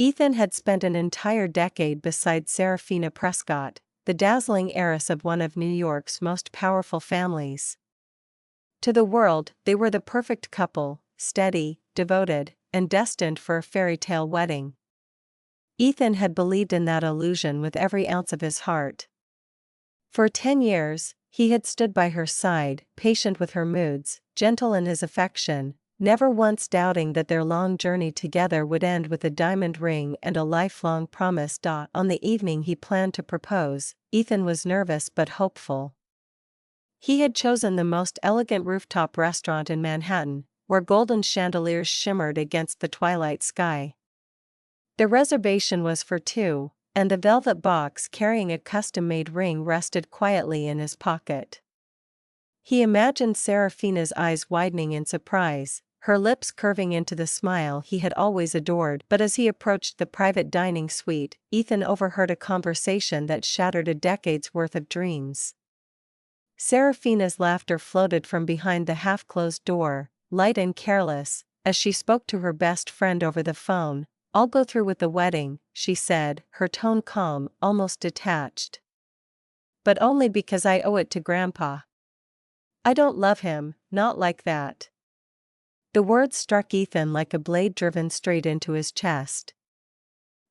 Ethan had spent an entire decade beside Saraphina Prescott, the dazzling heiress of one of New York's most powerful families. To the world, they were the perfect couple, steady, devoted, and destined for a fairy tale wedding. Ethan had believed in that illusion with every ounce of his heart. For 10 years, he had stood by her side, patient with her moods, gentle in his affection, never once doubting that their long journey together would end with a diamond ring and a lifelong promise. On the evening he planned to propose, Ethan was nervous but hopeful. He had chosen the most elegant rooftop restaurant in Manhattan, where golden chandeliers shimmered against the twilight sky. The reservation was for two, and the velvet box carrying a custom-made ring rested quietly in his pocket. He imagined Seraphina's eyes widening in surprise, her lips curving into the smile he had always adored. But as he approached the private dining suite, Ethan overheard a conversation that shattered a decade's worth of dreams. Seraphina's laughter floated from behind the half-closed door, light and careless, as she spoke to her best friend over the phone. "I'll go through with the wedding," she said, her tone calm, almost detached. "But only because I owe it to Grandpa. I don't love him, not like that." The words struck Ethan like a blade driven straight into his chest.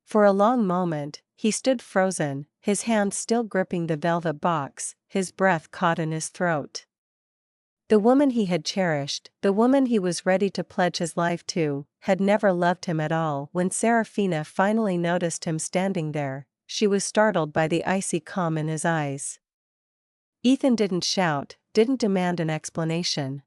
For a long moment, he stood frozen, his hand still gripping the velvet box, his breath caught in his throat. The woman he had cherished, the woman he was ready to pledge his life to, had never loved him at all. When Seraphina finally noticed him standing there, she was startled by the icy calm in his eyes. Ethan didn't shout, didn't demand an explanation.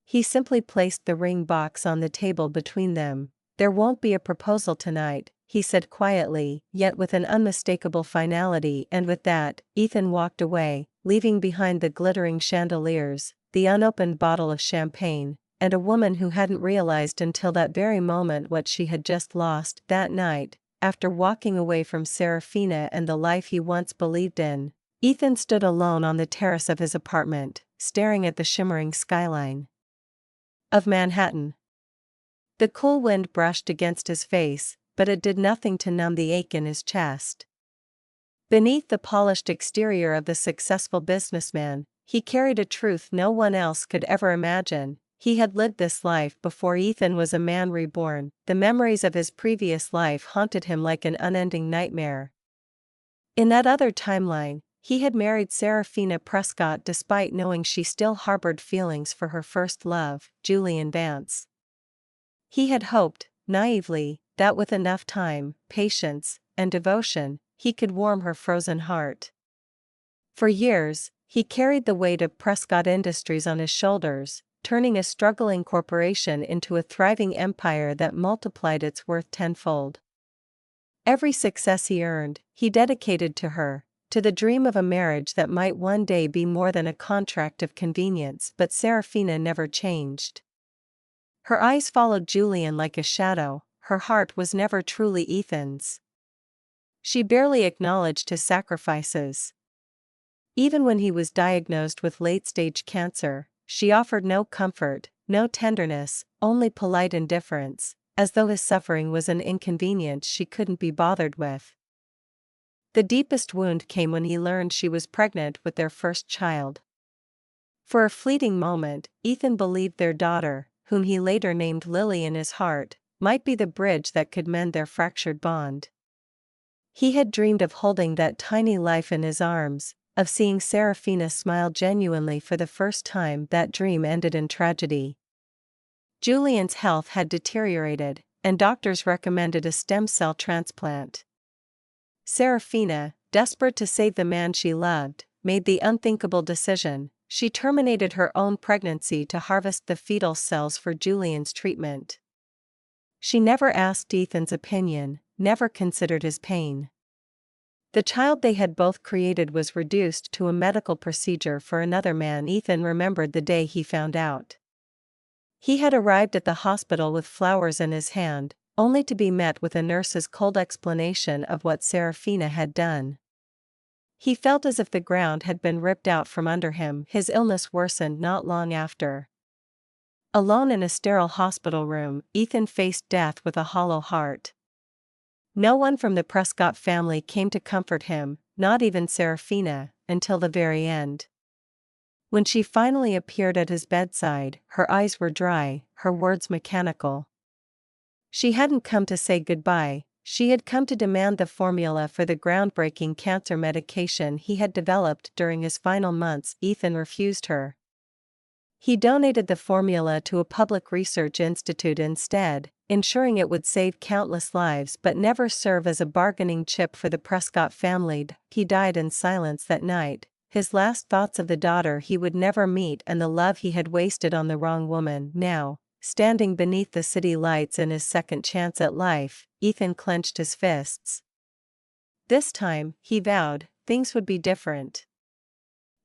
He simply placed the ring box on the table between them. "There won't be a proposal tonight," he said quietly, yet with an unmistakable finality, and with that, Ethan walked away, leaving behind the glittering chandeliers, the unopened bottle of champagne, and a woman who hadn't realized until that very moment what she had just lost. That night, after walking away from Seraphina and the life he once believed in, Ethan stood alone on the terrace of his apartment, staring at the shimmering skyline of Manhattan. The cool wind brushed against his face, but it did nothing to numb the ache in his chest. Beneath the polished exterior of the successful businessman, he carried a truth no one else could ever imagine. He had lived this life before Ethan was a man reborn. The memories of his previous life haunted him like an unending nightmare. In that other timeline, he had married Saraphina Prescott despite knowing she still harbored feelings for her first love, Julian Vance. He had hoped, naively, that with enough time, patience, and devotion, he could warm her frozen heart. For years, he carried the weight of Prescott Industries on his shoulders, turning a struggling corporation into a thriving empire that multiplied its worth tenfold. Every success he earned, he dedicated to her, to the dream of a marriage that might one day be more than a contract of convenience. But Seraphina never changed. Her eyes followed Julian like a shadow, her heart was never truly Ethan's. She barely acknowledged his sacrifices. Even when he was diagnosed with late-stage cancer, she offered no comfort, no tenderness, only polite indifference, as though his suffering was an inconvenience she couldn't be bothered with. The deepest wound came when he learned she was pregnant with their first child. For a fleeting moment, Ethan believed their daughter, whom he later named Lily in his heart, might be the bridge that could mend their fractured bond. He had dreamed of holding that tiny life in his arms, of seeing Seraphina smile genuinely for the first time. That dream ended in tragedy. Julian's health had deteriorated, and doctors recommended a stem cell transplant. Seraphina, desperate to save the man she loved, made the unthinkable decision. She terminated her own pregnancy to harvest the fetal cells for Julian's treatment. She never asked Ethan's opinion, never considered his pain. The child they had both created was reduced to a medical procedure for another man. Ethan remembered the day he found out. He had arrived at the hospital with flowers in his hand, only to be met with a nurse's cold explanation of what Seraphina had done. He felt as if the ground had been ripped out from under him. His illness worsened not long after. Alone in a sterile hospital room, Ethan faced death with a hollow heart. No one from the Prescott family came to comfort him, not even Saraphina, until the very end. When she finally appeared at his bedside, her eyes were dry, her words mechanical. She hadn't come to say goodbye, she had come to demand the formula for the groundbreaking cancer medication he had developed during his final months. Ethan refused her. He donated the formula to a public research institute instead, ensuring it would save countless lives but never serve as a bargaining chip for the Prescott family. He died in silence that night, his last thoughts of the daughter he would never meet and the love he had wasted on the wrong woman. Now, standing beneath the city lights in his second chance at life, Ethan clenched his fists. This time, he vowed, things would be different.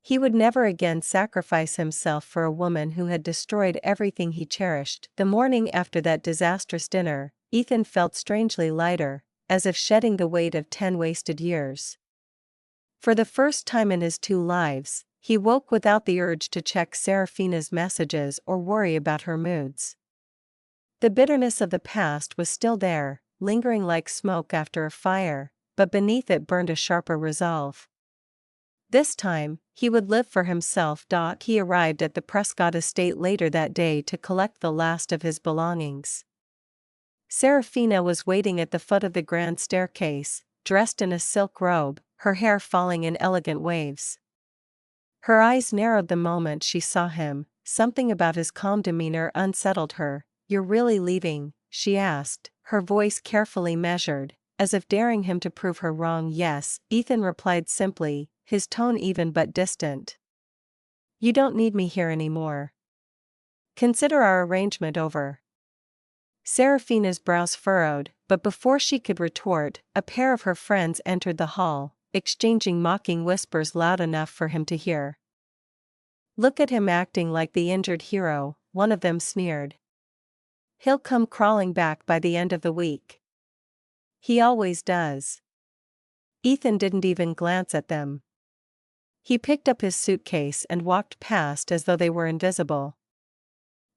He would never again sacrifice himself for a woman who had destroyed everything he cherished. The morning after that disastrous dinner, Ethan felt strangely lighter, as if shedding the weight of 10 wasted years. For the first time in his 2 lives, he woke without the urge to check Saraphina's messages or worry about her moods. The bitterness of the past was still there, lingering like smoke after a fire, but beneath it burned a sharper resolve. This time, he would live for himself. He arrived at the Prescott estate later that day to collect the last of his belongings. Saraphina was waiting at the foot of the grand staircase, dressed in a silk robe, her hair falling in elegant waves. Her eyes narrowed the moment she saw him, something about his calm demeanor unsettled her. "You're really leaving?" she asked, her voice carefully measured, as if daring him to prove her wrong. "Yes," Ethan replied simply, his tone even but distant. "You don't need me here anymore. Consider our arrangement over." Seraphina's brows furrowed, but before she could retort, a pair of her friends entered the hall, exchanging mocking whispers loud enough for him to hear. "Look at him acting like the injured hero," one of them sneered. "He'll come crawling back by the end of the week." "He always does." Ethan didn't even glance at them. He picked up his suitcase and walked past as though they were invisible.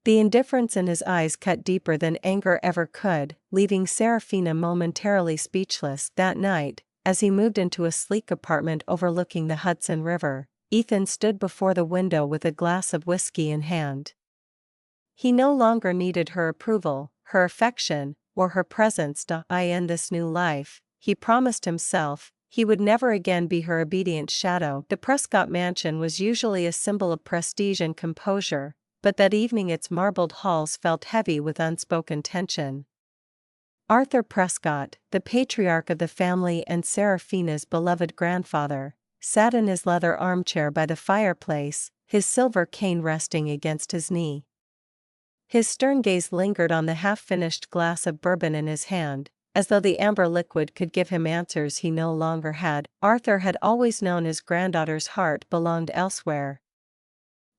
The indifference in his eyes cut deeper than anger ever could, leaving Saraphina momentarily speechless. That night, as he moved into a sleek apartment overlooking the Hudson River, Ethan stood before the window with a glass of whiskey in hand. He no longer needed her approval, her affection, or her presence to end this new life, he promised himself. He would never again be her obedient shadow. The Prescott mansion was usually a symbol of prestige and composure, but that evening its marbled halls felt heavy with unspoken tension. Arthur Prescott, the patriarch of the family and Seraphina's beloved grandfather, sat in his leather armchair by the fireplace, his silver cane resting against his knee. His stern gaze lingered on the half-finished glass of bourbon in his hand, as though the amber liquid could give him answers he no longer had. Arthur had always known his granddaughter's heart belonged elsewhere.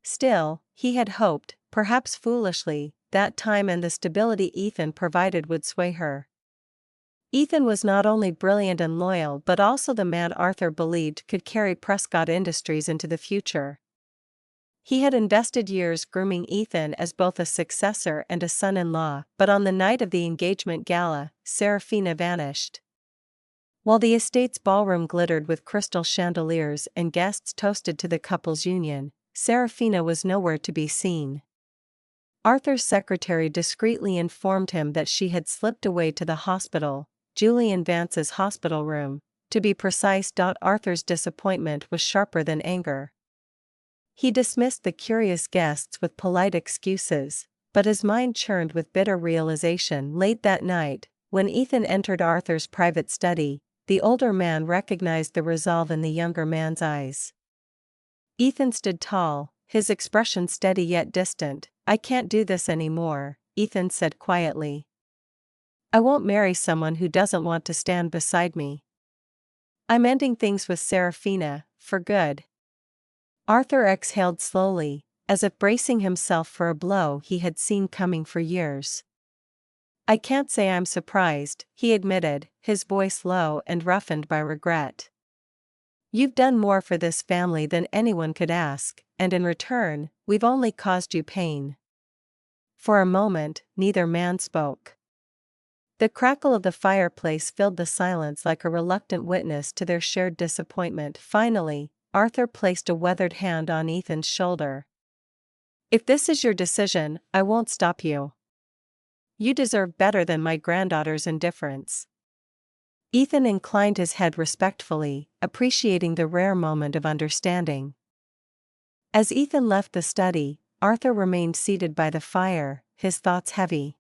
Still, he had hoped, perhaps foolishly, that time and the stability Ethan provided would sway her. Ethan was not only brilliant and loyal but also the man Arthur believed could carry Prescott Industries into the future. He had invested years grooming Ethan as both a successor and a son-in-law, but on the night of the engagement gala, Saraphina vanished. While the estate's ballroom glittered with crystal chandeliers and guests toasted to the couple's union, Saraphina was nowhere to be seen. Arthur's secretary discreetly informed him that she had slipped away to the hospital, Julian Vance's hospital room, to be precise. Arthur's disappointment was sharper than anger. He dismissed the curious guests with polite excuses, but his mind churned with bitter realization. Late that night, when Ethan entered Arthur's private study, the older man recognized the resolve in the younger man's eyes. Ethan stood tall, his expression steady yet distant. "I can't do this anymore," Ethan said quietly. "I won't marry someone who doesn't want to stand beside me. I'm ending things with Saraphina, for good." Arthur exhaled slowly, as if bracing himself for a blow he had seen coming for years. "I can't say I'm surprised," he admitted, his voice low and roughened by regret. "You've done more for this family than anyone could ask, and in return, we've only caused you pain." For a moment, neither man spoke. The crackle of the fireplace filled the silence like a reluctant witness to their shared disappointment. Finally, Arthur placed a weathered hand on Ethan's shoulder. "If this is your decision, I won't stop you. You deserve better than my granddaughter's indifference." Ethan inclined his head respectfully, appreciating the rare moment of understanding. As Ethan left the study, Arthur remained seated by the fire, his thoughts heavy.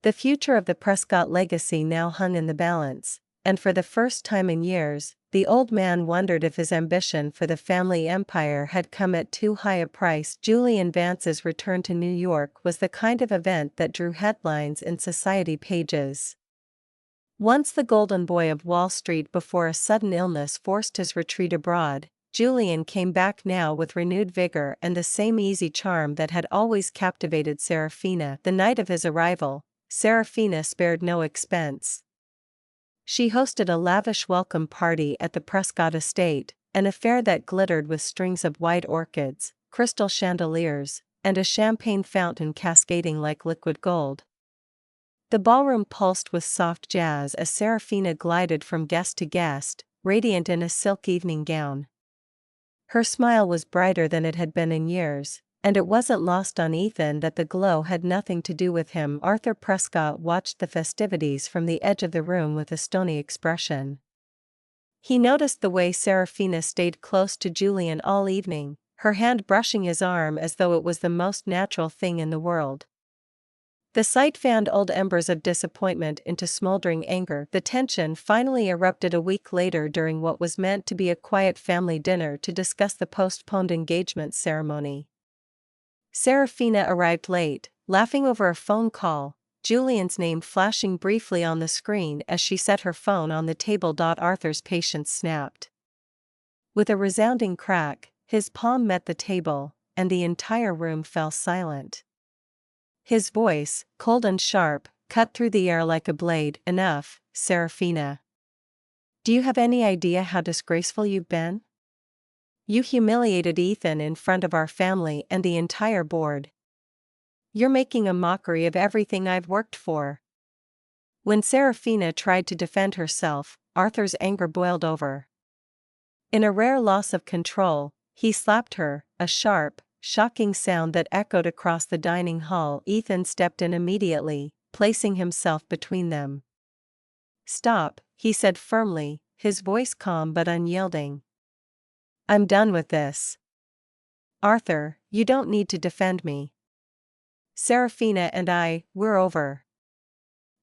The future of the Prescott legacy now hung in the balance, and for the first time in years, the old man wondered if his ambition for the family empire had come at too high a price. Julian Vance's return to New York was the kind of event that drew headlines in society pages. Once the golden boy of Wall Street before a sudden illness forced his retreat abroad, Julian came back now with renewed vigor and the same easy charm that had always captivated Saraphina. The night of his arrival, Saraphina spared no expense. She hosted a lavish welcome party at the Prescott estate, an affair that glittered with strings of white orchids, crystal chandeliers, and a champagne fountain cascading like liquid gold. The ballroom pulsed with soft jazz as Saraphina glided from guest to guest, radiant in a silk evening gown. Her smile was brighter than it had been in years, and it wasn't lost on Ethan that the glow had nothing to do with him. Arthur Prescott watched the festivities from the edge of the room with a stony expression. He noticed the way Saraphina stayed close to Julian all evening, her hand brushing his arm as though it was the most natural thing in the world. The sight fanned old embers of disappointment into smoldering anger. The tension finally erupted a week later during what was meant to be a quiet family dinner to discuss the postponed engagement ceremony. Saraphina arrived late, laughing over a phone call, Julian's name flashing briefly on the screen as she set her phone on the table. Arthur's patience snapped. With a resounding crack, his palm met the table, and the entire room fell silent. His voice, cold and sharp, cut through the air like a blade. "Enough, Saraphina. Do you have any idea how disgraceful you've been? You humiliated Ethan in front of our family and the entire board. You're making a mockery of everything I've worked for." When Saraphina tried to defend herself, Arthur's anger boiled over. In a rare loss of control, he slapped her, a sharp, shocking sound that echoed across the dining hall. Ethan stepped in immediately, placing himself between them. "Stop," he said firmly, his voice calm but unyielding. "I'm done with this. Arthur, you don't need to defend me. Saraphina and we're over.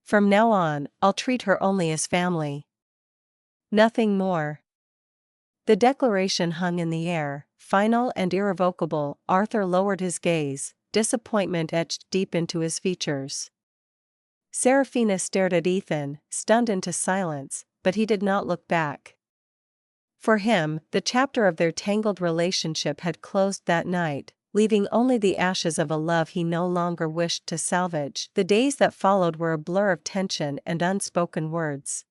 From now on, I'll treat her only as family. Nothing more." The declaration hung in the air, final and irrevocable. Arthur lowered his gaze, disappointment etched deep into his features. Saraphina stared at Ethan, stunned into silence, but he did not look back. For him, the chapter of their tangled relationship had closed that night, leaving only the ashes of a love he no longer wished to salvage. The days that followed were a blur of tension and unspoken words.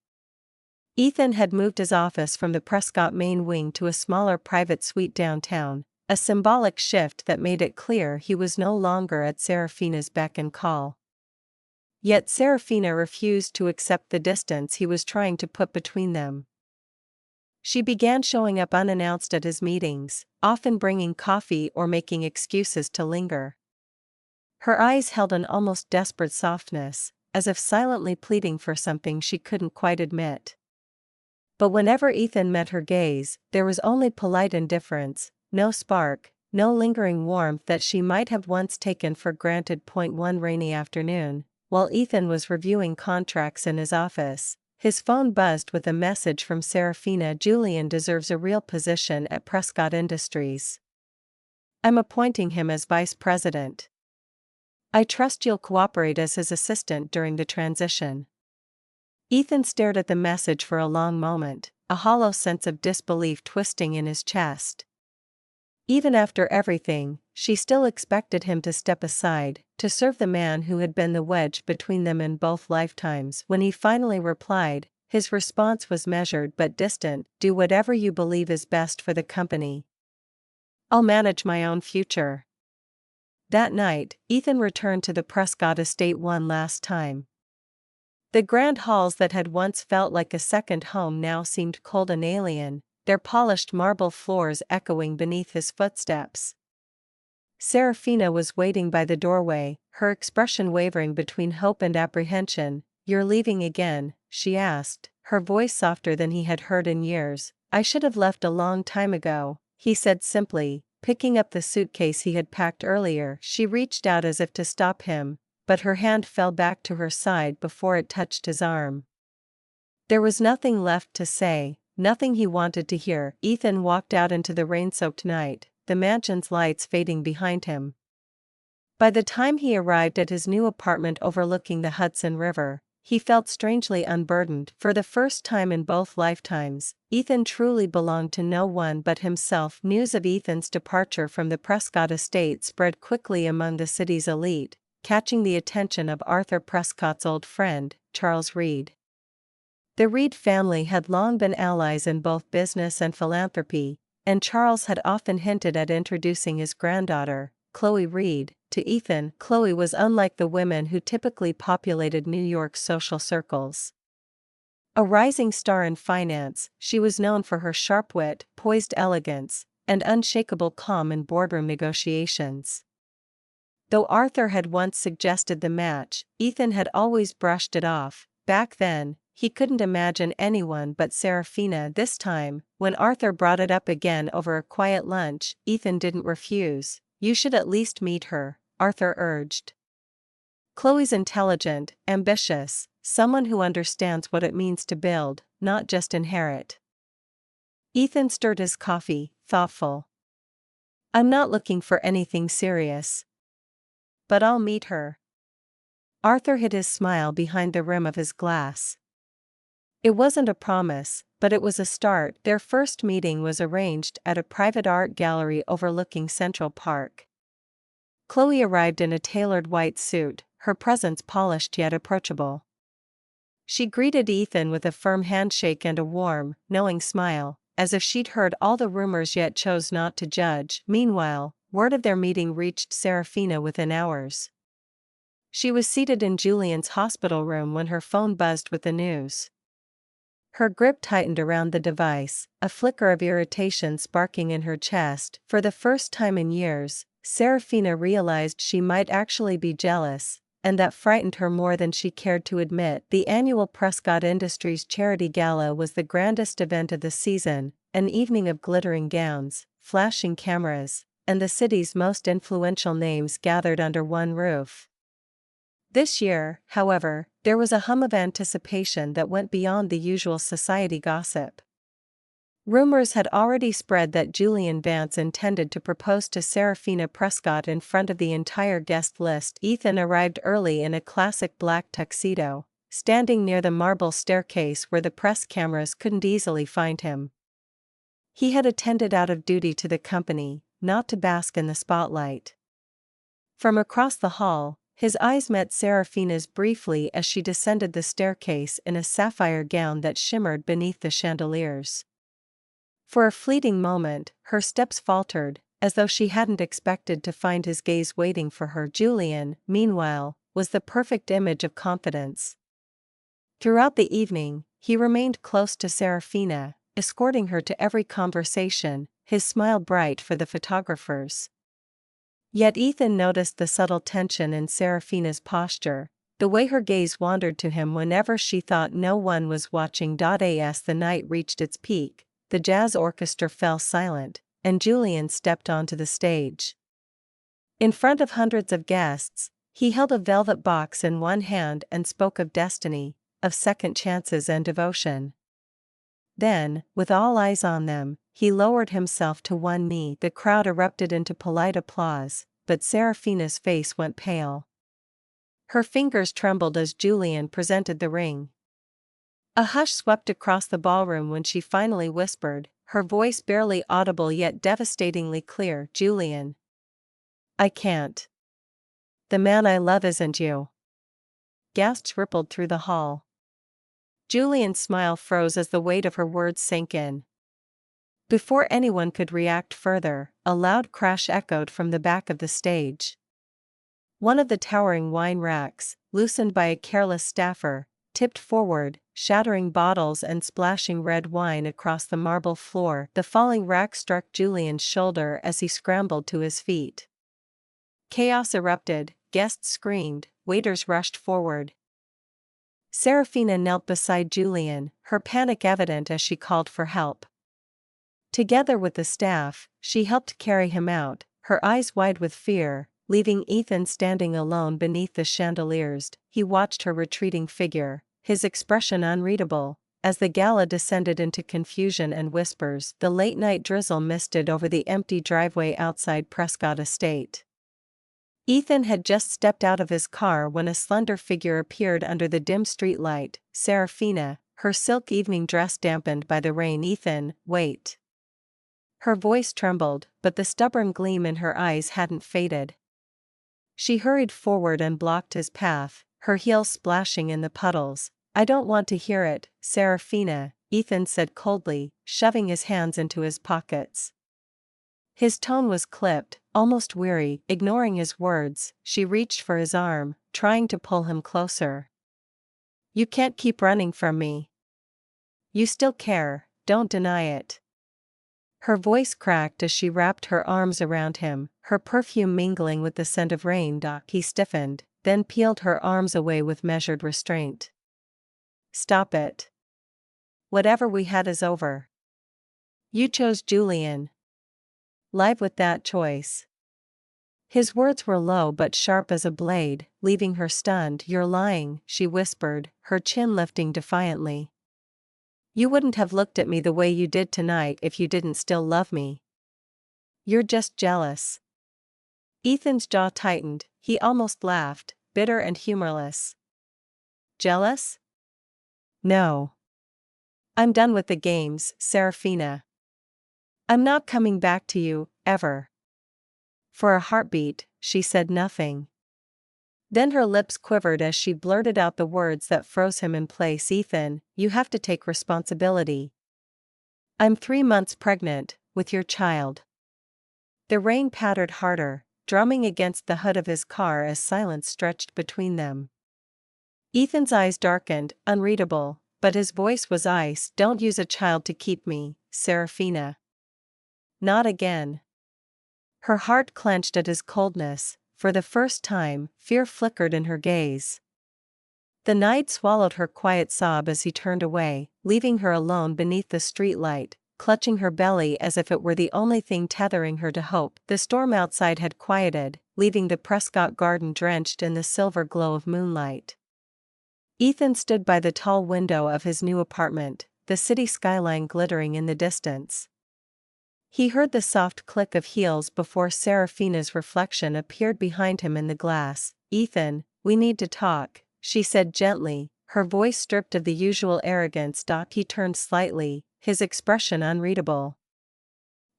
Ethan had moved his office from the Prescott main wing to a smaller private suite downtown, a symbolic shift that made it clear he was no longer at Saraphina's beck and call. Yet Saraphina refused to accept the distance he was trying to put between them. She began showing up unannounced at his meetings, often bringing coffee or making excuses to linger. Her eyes held an almost desperate softness, as if silently pleading for something she couldn't quite admit. But whenever Ethan met her gaze, there was only polite indifference, no spark, no lingering warmth that she might have once taken for granted. One rainy afternoon, while Ethan was reviewing contracts in his office, his phone buzzed with a message from Saraphina. "Julian deserves a real position at Prescott Industries. I'm appointing him as vice president. I trust you'll cooperate as his assistant during the transition." Ethan stared at the message for a long moment, a hollow sense of disbelief twisting in his chest. Even after everything, she still expected him to step aside, to serve the man who had been the wedge between them in both lifetimes. When he finally replied, his response was measured but distant: "Do whatever you believe is best for the company. I'll manage my own future." That night, Ethan returned to the Prescott estate one last time. The grand halls that had once felt like a second home now seemed cold and alien, their polished marble floors echoing beneath his footsteps. Seraphina was waiting by the doorway, her expression wavering between hope and apprehension. "You're leaving again?" she asked, her voice softer than he had heard in years. "I should have left a long time ago," he said simply, picking up the suitcase he had packed earlier. She reached out as if to stop him, but her hand fell back to her side before it touched his arm. There was nothing left to say, nothing he wanted to hear. Ethan walked out into the rain-soaked night, the mansion's lights fading behind him. By the time he arrived at his new apartment overlooking the Hudson River, he felt strangely unburdened. For the first time in both lifetimes, Ethan truly belonged to no one but himself. News of Ethan's departure from the Prescott estate spread quickly among the city's elite, catching the attention of Arthur Prescott's old friend, Charles Reed. The Reed family had long been allies in both business and philanthropy, and Charles had often hinted at introducing his granddaughter, Chloe Reed, to Ethan. Chloe was unlike the women who typically populated New York's social circles. A rising star in finance, she was known for her sharp wit, poised elegance, and unshakable calm in boardroom negotiations. Though Arthur had once suggested the match, Ethan had always brushed it off. Back then, he couldn't imagine anyone but Saraphina. This time, when Arthur brought it up again over a quiet lunch, Ethan didn't refuse. "You should at least meet her," Arthur urged. "Chloe's intelligent, ambitious, someone who understands what it means to build, not just inherit." Ethan stirred his coffee, thoughtful. "I'm not looking for anything serious. But I'll meet her." Arthur hid his smile behind the rim of his glass. It wasn't a promise, but it was a start. Their first meeting was arranged at a private art gallery overlooking Central Park. Chloe arrived in a tailored white suit, her presence polished yet approachable. She greeted Ethan with a firm handshake and a warm, knowing smile, as if she'd heard all the rumors yet chose not to judge. Meanwhile, word of their meeting reached Saraphina within hours. She was seated in Julian's hospital room when her phone buzzed with the news. Her grip tightened around the device, a flicker of irritation sparking in her chest. For the first time in years, Seraphina realized she might actually be jealous, and that frightened her more than she cared to admit. The annual Prescott Industries Charity Gala was the grandest event of the season, an evening of glittering gowns, flashing cameras, and the city's most influential names gathered under one roof. This year, however, there was a hum of anticipation that went beyond the usual society gossip. Rumors had already spread that Julian Vance intended to propose to Saraphina Prescott in front of the entire guest list. Ethan arrived early in a classic black tuxedo, standing near the marble staircase where the press cameras couldn't easily find him. He had attended out of duty to the company, not to bask in the spotlight. From across the hall, his eyes met Seraphina's briefly as she descended the staircase in a sapphire gown that shimmered beneath the chandeliers. For a fleeting moment, her steps faltered, as though she hadn't expected to find his gaze waiting for her. Julian, meanwhile, was the perfect image of confidence. Throughout the evening, he remained close to Seraphina, escorting her to every conversation, his smile bright for the photographers. Yet Ethan noticed the subtle tension in Seraphina's posture, the way her gaze wandered to him whenever she thought no one was watching. As the night reached its peak, the jazz orchestra fell silent, and Julian stepped onto the stage. In front of hundreds of guests, he held a velvet box in one hand and spoke of destiny, of second chances and devotion. Then, with all eyes on them, he lowered himself to one knee. The crowd erupted into polite applause, but Seraphina's face went pale. Her fingers trembled as Julian presented the ring. A hush swept across the ballroom when she finally whispered, her voice barely audible yet devastatingly clear, "Julian, I can't. The man I love isn't you." Gasps rippled through the hall. Julian's smile froze as the weight of her words sank in. Before anyone could react further, a loud crash echoed from the back of the stage. One of the towering wine racks, loosened by a careless staffer, tipped forward, shattering bottles and splashing red wine across the marble floor. The falling rack struck Julian's shoulder as he scrambled to his feet. Chaos erupted, guests screamed, waiters rushed forward. Saraphina knelt beside Julian, her panic evident as she called for help. Together with the staff, she helped carry him out, her eyes wide with fear, leaving Ethan standing alone beneath the chandeliers. He watched her retreating figure, his expression unreadable. As the gala descended into confusion and whispers, the late-night drizzle misted over the empty driveway outside Prescott Estate. Ethan had just stepped out of his car when a slender figure appeared under the dim streetlight. Saraphina, her silk evening dress dampened by the rain. "Ethan, wait." Her voice trembled, but the stubborn gleam in her eyes hadn't faded. She hurried forward and blocked his path, her heels splashing in the puddles. "I don't want to hear it, Saraphina," Ethan said coldly, shoving his hands into his pockets. His tone was clipped, almost weary. Ignoring his words, she reached for his arm, trying to pull him closer. "You can't keep running from me. You still care, don't deny it." Her voice cracked as she wrapped her arms around him, her perfume mingling with the scent of rain. He stiffened, then peeled her arms away with measured restraint. "Stop it. Whatever we had is over. You chose Julian. Live with that choice." His words were low but sharp as a blade, leaving her stunned. "You're lying," she whispered, her chin lifting defiantly. "You wouldn't have looked at me the way you did tonight if you didn't still love me. You're just jealous." Ethan's jaw tightened, he almost laughed, bitter and humorless. "Jealous? No. I'm done with the games, Saraphina. I'm not coming back to you, ever." For a heartbeat, she said nothing. Then her lips quivered as she blurted out the words that froze him in place. "Ethan, you have to take responsibility. I'm 3 months pregnant, with your child." The rain pattered harder, drumming against the hood of his car as silence stretched between them. Ethan's eyes darkened, unreadable, but his voice was ice. "Don't use a child to keep me, Saraphina. Not again." Her heart clenched at his coldness. For the first time, fear flickered in her gaze. The night swallowed her quiet sob as he turned away, leaving her alone beneath the streetlight, clutching her belly as if it were the only thing tethering her to hope. The storm outside had quieted, leaving the Prescott garden drenched in the silver glow of moonlight. Ethan stood by the tall window of his new apartment, the city skyline glittering in the distance. He heard the soft click of heels before Saraphina's reflection appeared behind him in the glass. "Ethan, we need to talk," she said gently, her voice stripped of the usual arrogance. He turned slightly, his expression unreadable.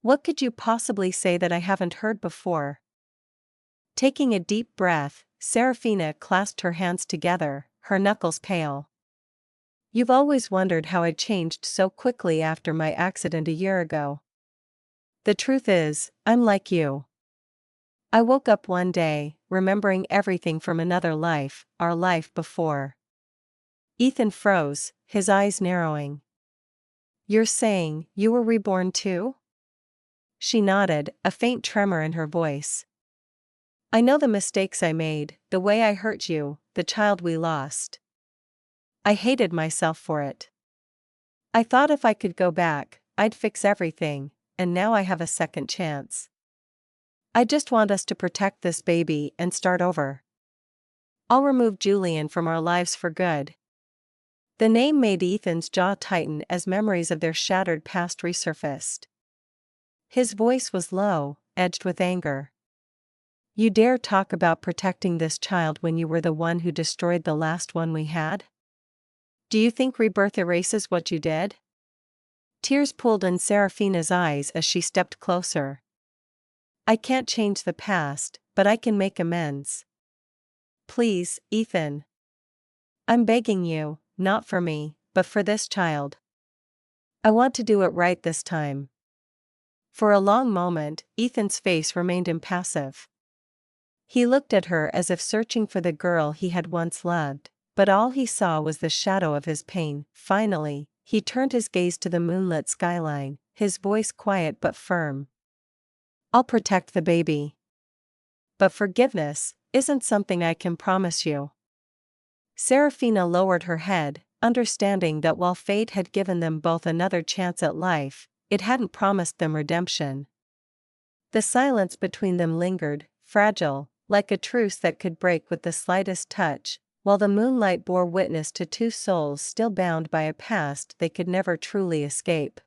"What could you possibly say that I haven't heard before?" Taking a deep breath, Saraphina clasped her hands together, her knuckles pale. "You've always wondered how I changed so quickly after my accident a year ago. The truth is, I'm like you. I woke up one day, remembering everything from another life, our life before." Ethan froze, his eyes narrowing. "You're saying you were reborn too?" She nodded, a faint tremor in her voice. "I know the mistakes I made, the way I hurt you, the child we lost. I hated myself for it. I thought if I could go back, I'd fix everything, and now I have a second chance. I just want us to protect this baby and start over. I'll remove Julian from our lives for good." The name made Ethan's jaw tighten as memories of their shattered past resurfaced. His voice was low, edged with anger. "You dare talk about protecting this child when you were the one who destroyed the last one we had? Do you think rebirth erases what you did?" Tears pooled in Saraphina's eyes as she stepped closer. "I can't change the past, but I can make amends. Please, Ethan. I'm begging you, not for me, but for this child. I want to do it right this time." For a long moment, Ethan's face remained impassive. He looked at her as if searching for the girl he had once loved, but all he saw was the shadow of his pain. Finally, he turned his gaze to the moonlit skyline, his voice quiet but firm. "I'll protect the baby. But forgiveness isn't something I can promise you." Seraphina lowered her head, understanding that while fate had given them both another chance at life, it hadn't promised them redemption. The silence between them lingered, fragile, like a truce that could break with the slightest touch, while the moonlight bore witness to two souls still bound by a past they could never truly escape.